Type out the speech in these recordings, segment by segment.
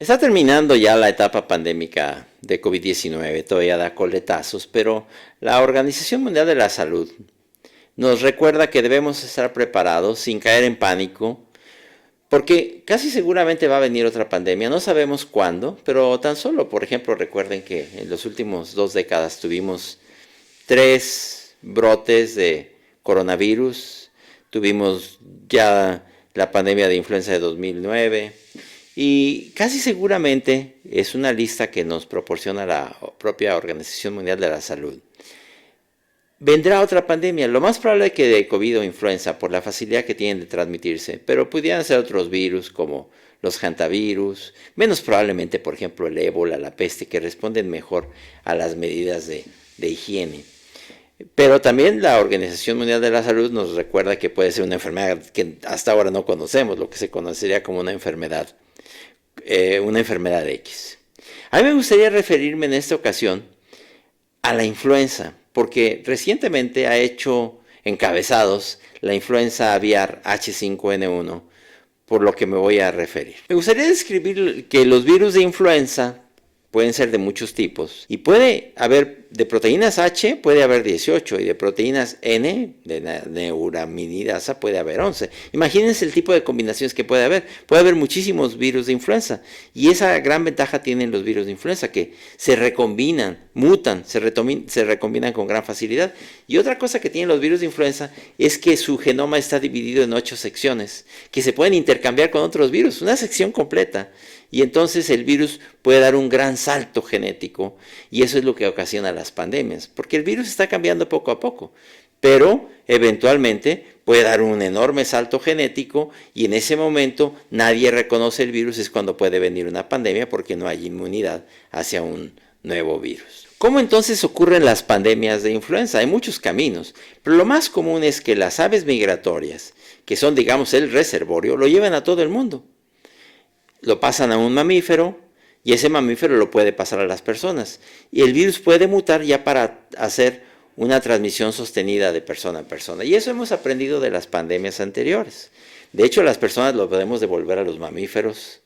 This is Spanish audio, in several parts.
Está terminando ya la etapa pandémica de COVID-19, todavía da coletazos, pero la Organización Mundial de la Salud nos recuerda que debemos estar preparados sin caer en pánico, porque casi seguramente va a venir otra pandemia, no sabemos cuándo, pero tan solo, por ejemplo, recuerden que en los últimos 2 décadas tuvimos 3 brotes de coronavirus, tuvimos ya la pandemia de influenza de 2009, y casi seguramente es una lista que nos proporciona la propia Organización Mundial de la Salud. Vendrá otra pandemia, lo más probable es que de COVID o influenza, por la facilidad que tienen de transmitirse, pero pudieran ser otros virus como los hantavirus, menos probablemente, por ejemplo, el ébola, la peste, que responden mejor a las medidas de higiene. Pero también la Organización Mundial de la Salud nos recuerda que puede ser una enfermedad que hasta ahora no conocemos, lo que se conocería como una enfermedad X. A mí me gustaría referirme en esta ocasión a la influenza, porque recientemente ha hecho encabezados la influenza aviar H5N1, por lo que me voy a referir. Me gustaría describir que los virus de influenza pueden ser de muchos tipos y puede haber de proteínas H, puede haber 18 y de proteínas N, de neuraminidasa, puede haber 11. Imagínense el tipo de combinaciones que puede haber. Puede haber muchísimos virus de influenza y esa gran ventaja tienen los virus de influenza, que se recombinan, mutan, se recombinan con gran facilidad. Y otra cosa que tienen los virus de influenza es que su genoma está dividido en 8 secciones que se pueden intercambiar con otros virus, una sección completa. Y entonces el virus puede dar un gran salto genético y eso es lo que ocasiona las pandemias, porque el virus está cambiando poco a poco, pero eventualmente puede dar un enorme salto genético y en ese momento nadie reconoce el virus, es cuando puede venir una pandemia porque no hay inmunidad hacia un nuevo virus. ¿Cómo entonces ocurren las pandemias de influenza? Hay muchos caminos, pero lo más común es que las aves migratorias, que son digamos el reservorio, lo llevan a todo el mundo. Lo pasan a un mamífero y ese mamífero lo puede pasar a las personas. Y el virus puede mutar ya para hacer una transmisión sostenida de persona a persona. Y eso hemos aprendido de las pandemias anteriores. De hecho, las personas lo podemos devolver a los mamíferos.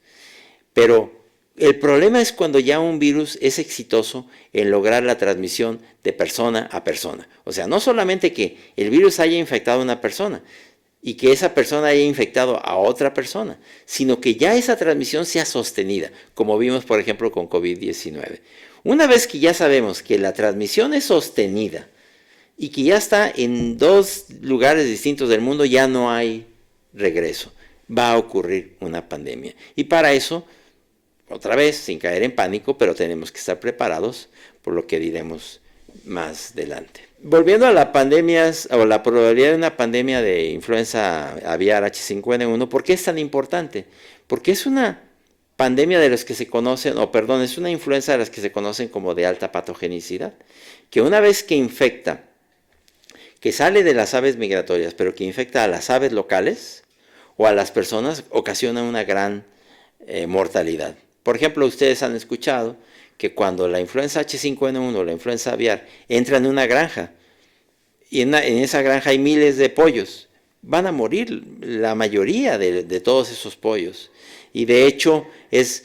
Pero el problema es cuando ya un virus es exitoso en lograr la transmisión de persona a persona. O sea, no solamente que el virus haya infectado a una persona, y que esa persona haya infectado a otra persona, sino que ya esa transmisión sea sostenida, como vimos por ejemplo con COVID-19. Una vez que ya sabemos que la transmisión es sostenida y que ya está en 2 lugares distintos del mundo, ya no hay regreso. Va a ocurrir una pandemia. Y para eso, otra vez, sin caer en pánico, pero tenemos que estar preparados por lo que diremos más adelante. Volviendo a las pandemias o la probabilidad de una pandemia de influenza aviar H5N1, ¿por qué es tan importante? Porque es una pandemia de las que se conocen, o perdón, es una influenza de las que se conocen como de alta patogenicidad, que una vez que infecta, que sale de las aves migratorias, pero que infecta a las aves locales o a las personas, ocasiona una gran mortalidad. Por ejemplo, ustedes han escuchado que cuando la influenza H5N1 o la influenza aviar entra en una granja y en esa granja hay miles de pollos, van a morir la mayoría de todos esos pollos. Y de hecho es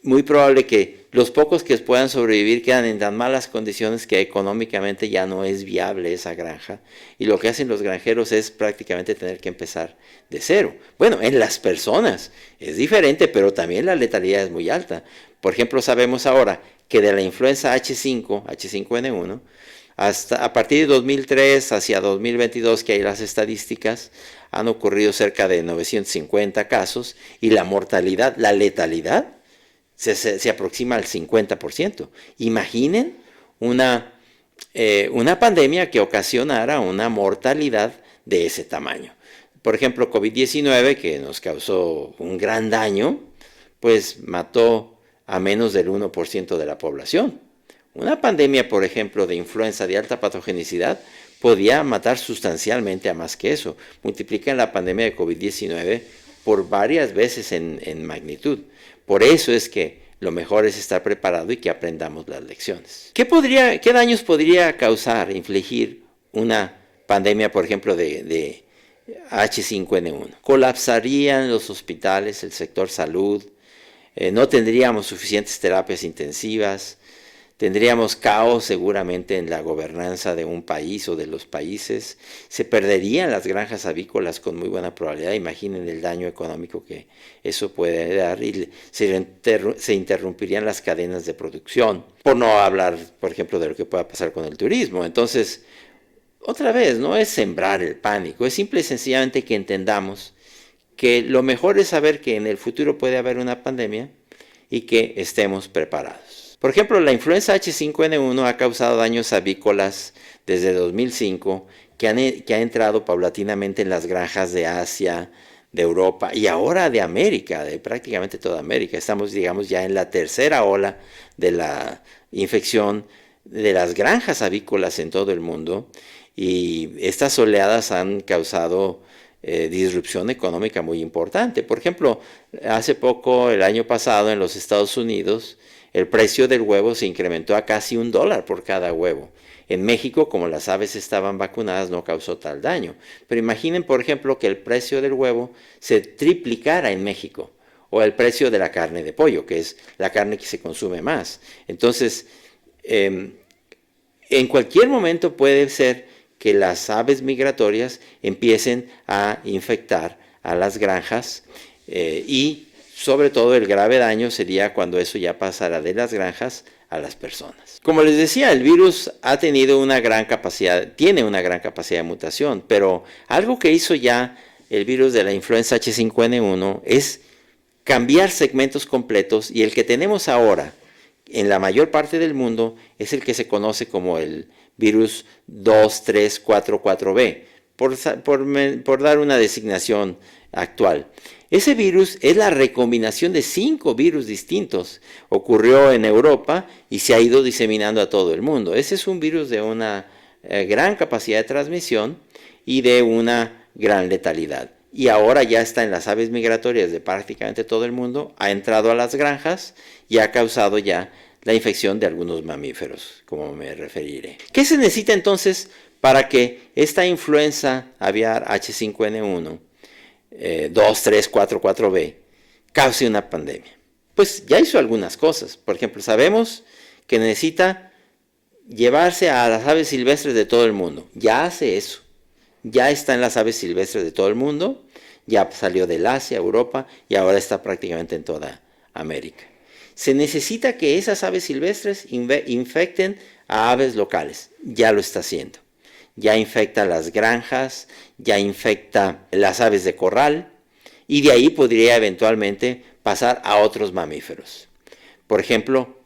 muy probable que los pocos que puedan sobrevivir quedan en tan malas condiciones que económicamente ya no es viable esa granja. Y lo que hacen los granjeros es prácticamente tener que empezar de cero. Bueno, en las personas es diferente, pero también la letalidad es muy alta. Por ejemplo, sabemos ahora que de la influenza H5N1, hasta a partir de 2003 hacia 2022, que hay las estadísticas, han ocurrido cerca de 950 casos y la mortalidad, la letalidad, se aproxima al 50%. Imaginen una pandemia que ocasionara una mortalidad de ese tamaño. Por ejemplo, COVID-19, que nos causó un gran daño, pues mató a menos del 1% de la población. Una pandemia, por ejemplo, de influenza de alta patogenicidad podía matar sustancialmente a más que eso. Multiplican la pandemia de COVID-19 por varias veces en magnitud. Por eso es que lo mejor es estar preparado y que aprendamos las lecciones. ¿Qué daños podría causar, infligir una pandemia, por ejemplo, de H5N1? Colapsarían los hospitales, el sector salud, no tendríamos suficientes terapias intensivas, tendríamos caos seguramente en la gobernanza de un país o de los países, se perderían las granjas avícolas con muy buena probabilidad, imaginen el daño económico que eso puede dar y se interrumpirían las cadenas de producción, por no hablar, por ejemplo, de lo que pueda pasar con el turismo. Entonces, otra vez, no es sembrar el pánico, es simple y sencillamente que entendamos que lo mejor es saber que en el futuro puede haber una pandemia y que estemos preparados. Por ejemplo, la influenza H5N1 ha causado daños avícolas desde 2005 que ha entrado paulatinamente en las granjas de Asia, de Europa y ahora de América, de prácticamente toda América. Estamos, digamos, ya en la tercera ola de la infección de las granjas avícolas en todo el mundo y estas oleadas han causado disrupción económica muy importante. Por ejemplo, hace poco, el año pasado, en los Estados Unidos, el precio del huevo se incrementó a casi $1 por cada huevo. En México, como las aves estaban vacunadas, no causó tal daño. Pero imaginen, por ejemplo, que el precio del huevo se triplicara en México, o el precio de la carne de pollo, que es la carne que se consume más. Entonces, en cualquier momento puede ser que las aves migratorias empiecen a infectar a las granjas y sobre todo el grave daño sería cuando eso ya pasara de las granjas a las personas. Como les decía, el virus ha tenido una gran capacidad, tiene una gran capacidad de mutación, pero algo que hizo ya el virus de la influenza H5N1 es cambiar segmentos completos y el que tenemos ahora en la mayor parte del mundo es el que se conoce como el virus 2344B, por dar una designación actual. Ese virus es la recombinación de 5 virus distintos. Ocurrió en Europa y se ha ido diseminando a todo el mundo. Ese es un virus de una gran capacidad de transmisión y de una gran letalidad. Y ahora ya está en las aves migratorias de prácticamente todo el mundo, ha entrado a las granjas y ha causado ya la infección de algunos mamíferos, como me referiré. ¿Qué se necesita entonces para que esta influenza aviar H5N1 2344B cause una pandemia? Pues ya hizo algunas cosas. Por ejemplo, sabemos que necesita llevarse a las aves silvestres de todo el mundo. Ya hace eso. Ya está en las aves silvestres de todo el mundo. Ya salió del Asia, Europa y ahora está prácticamente en toda América. Se necesita que esas aves silvestres infecten a aves locales. Ya lo está haciendo. Ya infecta las granjas, ya infecta las aves de corral y de ahí podría eventualmente pasar a otros mamíferos. Por ejemplo,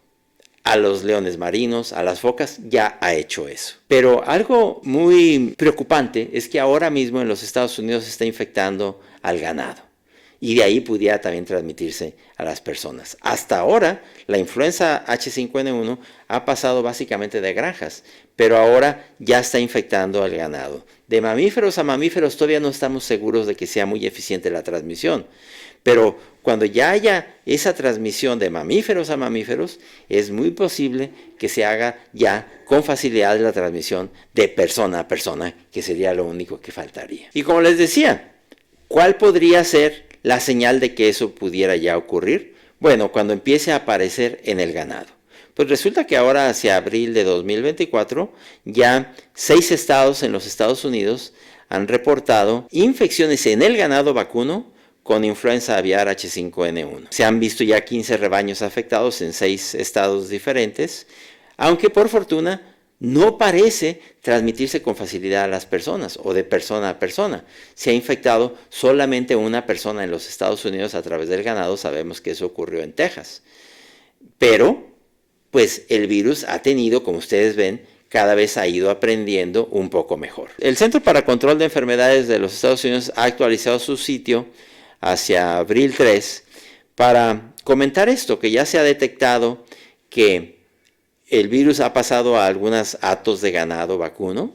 a los leones marinos, a las focas, ya ha hecho eso. Pero algo muy preocupante es que ahora mismo en los Estados Unidos se está infectando al ganado. Y de ahí pudiera también transmitirse a las personas. Hasta ahora, la influenza H5N1 ha pasado básicamente de granjas, pero ahora ya está infectando al ganado. De mamíferos a mamíferos todavía no estamos seguros de que sea muy eficiente la transmisión, pero cuando ya haya esa transmisión de mamíferos a mamíferos, es muy posible que se haga ya con facilidad la transmisión de persona a persona, que sería lo único que faltaría. Y como les decía, ¿cuál podría ser la señal de que eso pudiera ya ocurrir? Bueno, cuando empiece a aparecer en el ganado. Pues resulta que ahora hacia abril de 2024 ya 6 estados en los Estados Unidos han reportado infecciones en el ganado vacuno con influenza aviar H5N1. Se han visto ya 15 rebaños afectados en 6 estados diferentes, aunque por fortuna no parece transmitirse con facilidad a las personas o de persona a persona. Se ha infectado solamente una persona en los Estados Unidos a través del ganado, sabemos que eso ocurrió en Texas. Pero, pues el virus ha tenido, como ustedes ven, cada vez ha ido aprendiendo un poco mejor. El Centro para Control de Enfermedades de los Estados Unidos ha actualizado su sitio hacia abril 3 para comentar esto, que ya se ha detectado que el virus ha pasado a algunos hatos de ganado vacuno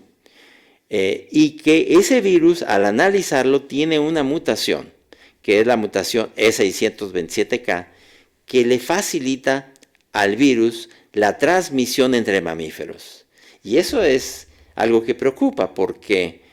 y que ese virus, al analizarlo, tiene una mutación, que es la mutación E627K, que le facilita al virus la transmisión entre mamíferos. Y eso es algo que preocupa porque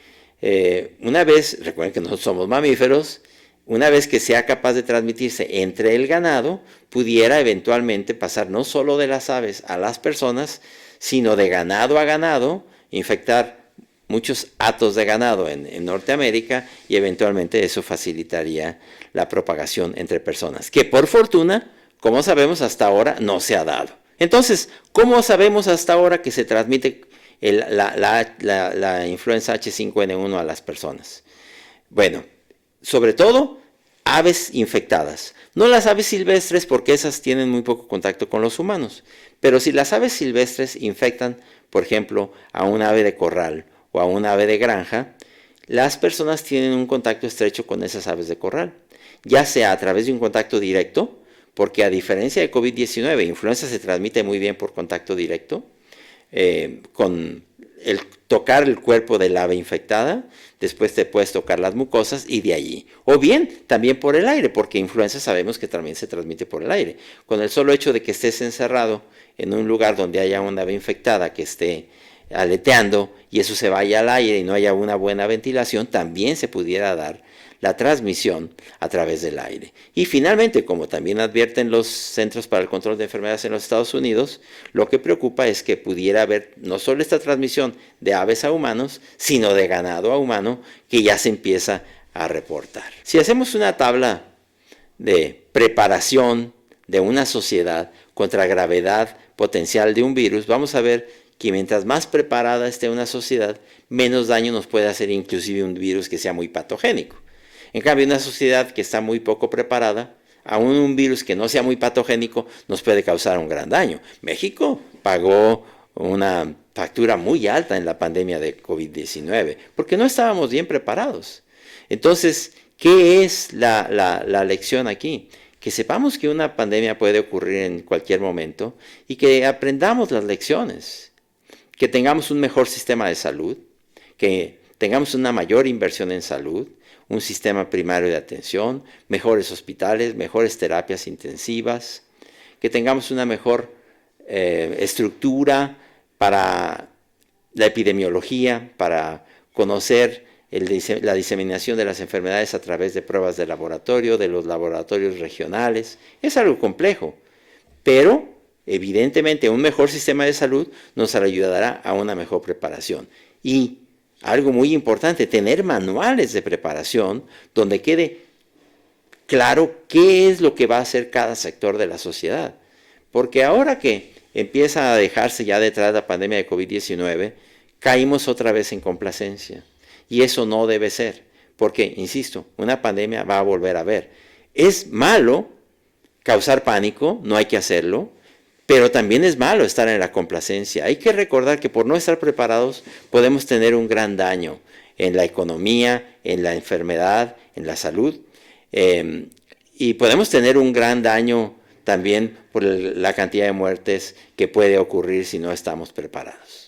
una vez, recuerden que nosotros somos mamíferos, una vez que sea capaz de transmitirse entre el ganado, pudiera eventualmente pasar no solo de las aves a las personas, sino de ganado a ganado, infectar muchos hatos de ganado en Norteamérica y eventualmente eso facilitaría la propagación entre personas, que por fortuna, como sabemos hasta ahora, no se ha dado. Entonces, ¿cómo sabemos hasta ahora que se transmite la influenza H5N1 a las personas? Bueno, sobre todo aves infectadas. No las aves silvestres porque esas tienen muy poco contacto con los humanos. Pero si las aves silvestres infectan, por ejemplo, a un ave de corral o a un ave de granja, las personas tienen un contacto estrecho con esas aves de corral. Ya sea a través de un contacto directo, porque a diferencia de COVID-19, influenza se transmite muy bien por contacto directo, con el tocar el cuerpo del ave infectada, después te puedes tocar las mucosas y de allí. O bien también por el aire, porque influenza sabemos que también se transmite por el aire. Con el solo hecho de que estés encerrado en un lugar donde haya una ave infectada que esté aleteando y eso se vaya al aire y no haya una buena ventilación, también se pudiera dar la transmisión a través del aire. Y finalmente, como también advierten los Centros para el Control de Enfermedades en los Estados Unidos, lo que preocupa es que pudiera haber no solo esta transmisión de aves a humanos, sino de ganado a humano, que ya se empieza a reportar. Si hacemos una tabla de preparación de una sociedad contra gravedad potencial de un virus, vamos a ver que mientras más preparada esté una sociedad, menos daño nos puede hacer inclusive un virus que sea muy patogénico. En cambio, una sociedad que está muy poco preparada, aún un virus que no sea muy patogénico, nos puede causar un gran daño. México pagó una factura muy alta en la pandemia de COVID-19, porque no estábamos bien preparados. Entonces, ¿qué es la lección aquí? Que sepamos que una pandemia puede ocurrir en cualquier momento y que aprendamos las lecciones, que tengamos un mejor sistema de salud, que tengamos una mayor inversión en salud, un sistema primario de atención, mejores hospitales, mejores terapias intensivas, que tengamos una mejor estructura para la epidemiología, para conocer la diseminación de las enfermedades a través de pruebas de laboratorio, de los laboratorios regionales. Es algo complejo, pero evidentemente un mejor sistema de salud nos ayudará a una mejor preparación. Y algo muy importante, tener manuales de preparación donde quede claro qué es lo que va a hacer cada sector de la sociedad. Porque ahora que empieza a dejarse ya detrás la pandemia de COVID-19, caímos otra vez en complacencia. Y eso no debe ser, porque, insisto, una pandemia va a volver a haber. Es malo causar pánico, no hay que hacerlo, pero también es malo estar en la complacencia. Hay que recordar que por no estar preparados podemos tener un gran daño en la economía, en la enfermedad, en la salud. Y podemos tener un gran daño también por la cantidad de muertes que puede ocurrir si no estamos preparados.